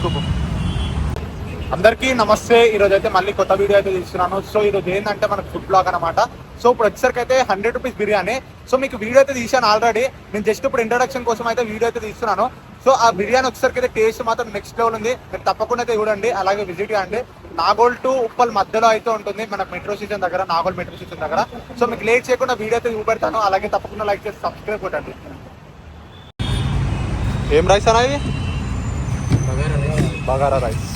చూసుకో. అందరికీ నమస్తే. ఈరోజు అయితే మళ్ళీ కొత్త వీడియో అయితే తీస్తున్నాను. సో ఈరోజు ఏంటంటే మనకు ఫుడ్ బ్లాగ్ అనమాట. సో ఇప్పుడు వచ్చేసరికి అయితే 100 రూపీస్ బిర్యానీ. సో మీకు వీడియో అయితే తీసాను ఆల్రెడీ. నేను జస్ట్ ఇప్పుడు ఇంట్రొడక్షన్ కోసం అయితే వీడియో అయితే తీస్తున్నాను. సో ఆ బిర్యానీ వచ్చేసరికి అయితే టేస్ట్ మాత్రం నెక్స్ట్ లెవెల్ ఉంది. మీరు తప్పకుండా అయితే చూడండి, అలాగే విజిట్ చేయండి. నాగోల్ టు ఉప్పల్ మధ్యలో అయితే ఉంటుంది, మన మెట్రో స్టేషన్ దగ్గర, నాగోల్ మెట్రో స్టేషన్ దగ్గర. సో మీకు లేట్ చేయకుండా వీడియో అయితే చూపెడతాను. అలాగే తప్పకుండా లైక్ చేసి సబ్స్క్రైబ్ కొట్టండి. ఏం రైస్ అన్నా ఇది? బగారా రైస్.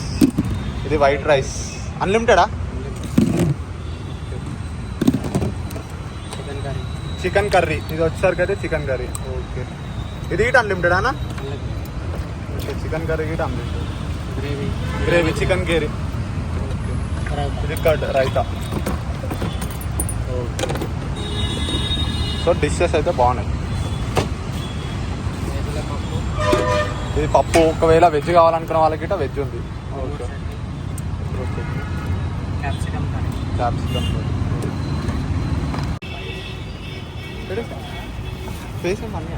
ఇది వైట్ రైస్ అన్లిమిటెడా? Chicken curry. ఇది వచ్చేసరికి అయితే చికెన్ కర్రీ. ఓకే, ఇది ఇటు అన్లిమిటెడ్ అన్నా? ఓకే, చికెన్ కర్రీ ఇటు అన్లిమిటెడ్. Gravy chicken curry. ఇది curd raita. Okay, so dishes అయితే బాగున్నాయి. ఇది పప్పు. ఒకవేళ వెజ్ కావాలనుకున్న వాళ్ళకి ఇట్లా వెజ్ ఉంది. Okay, capsicum face money.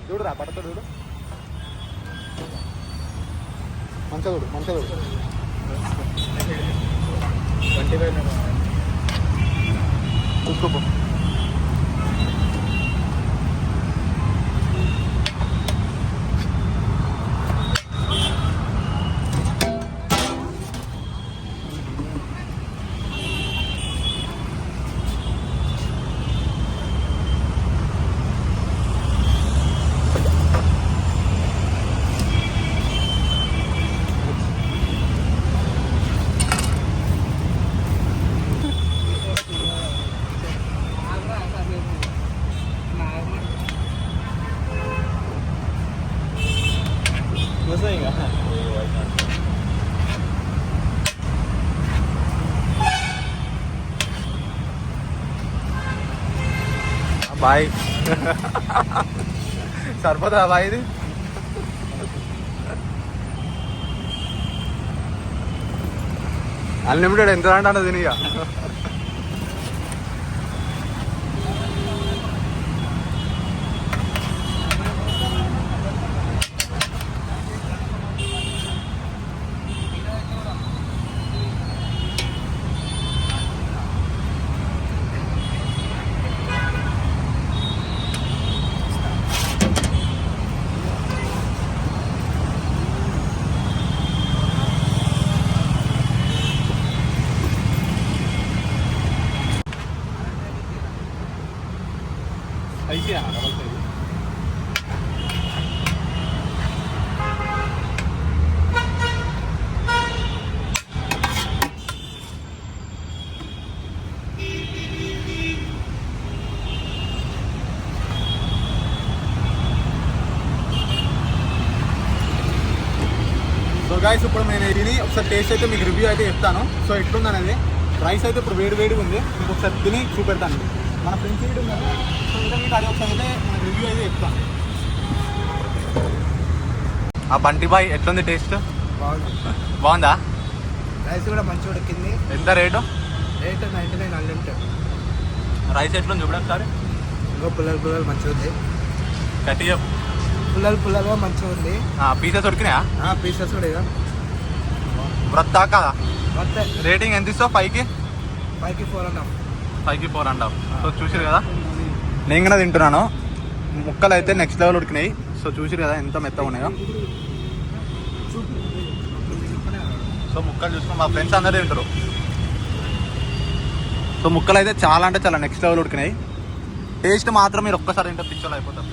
చూడురా పడతా చూడు. మంచిగా చూడు, మంచిగా చూడు. చూసుకో. బాయ్ సరిపోతుందా బాయ్? ఇది అన్లిమిటెడ్. ఎంత అంటే తిని ఇక. ऐसे आना डबल साइज. సో గైస్, ఇప్పుడు నేను ఇది ఒకసారి టేస్ట్ అయితే మీకు రివ్యూ అయితే చెప్తాను. సో ఎట్లుందనేది. రైస్ అయితే ఇప్పుడు వేడిగా ఉంది. మీకు ఒకసారి తిని చూపెడతాను. మన ఫ్రెండ్స్ వీడు ఉన్నారు. సో ఇంకా అది ఒకసారి అయితే మన రివ్యూ అయితే చెప్తాను. ఆ బంటి బాయ్ ఎట్లుంది టేస్ట్? బాగుందా? రైస్ కూడా మంచిగా ఉడికింది. ఎంత రేటు? Rate 99 unlimited. రైస్ ఎట్లుంది చూడండి ఒకసారి. ఇంకో పుల్లలు మంచిగా ఉంది. గట్టిగా పుల్లలుగా మంచిగా ఉంది. పీసెస్ ఉడికినాయా? పీసెస్ కూడా ఇక వ్రత్తా కదా. రేటింగ్ ఎంత ఇస్తావు? 5కి 4.5. 5కి 4.5. సో చూసారు కదా, నేను కూడా తింటున్నాను. ముక్కలు అయితే నెక్స్ట్ లెవెల్ ఉడికినాయి. సో చూసారు కదా ఎంత మెత్తగా ఉన్నాయో. సో ముక్కలు చూసుకుని మా ఫ్రెండ్స్ అందరూ తింటారు. సో ముక్కలు అయితే చాలా అంటే చాలా నెక్స్ట్ లెవెల్ ఉడికినాయి. టేస్ట్ మాత్రం మీరు ఒక్కసారి తింటే పిచ్చోళ్ళు అయిపోతారు.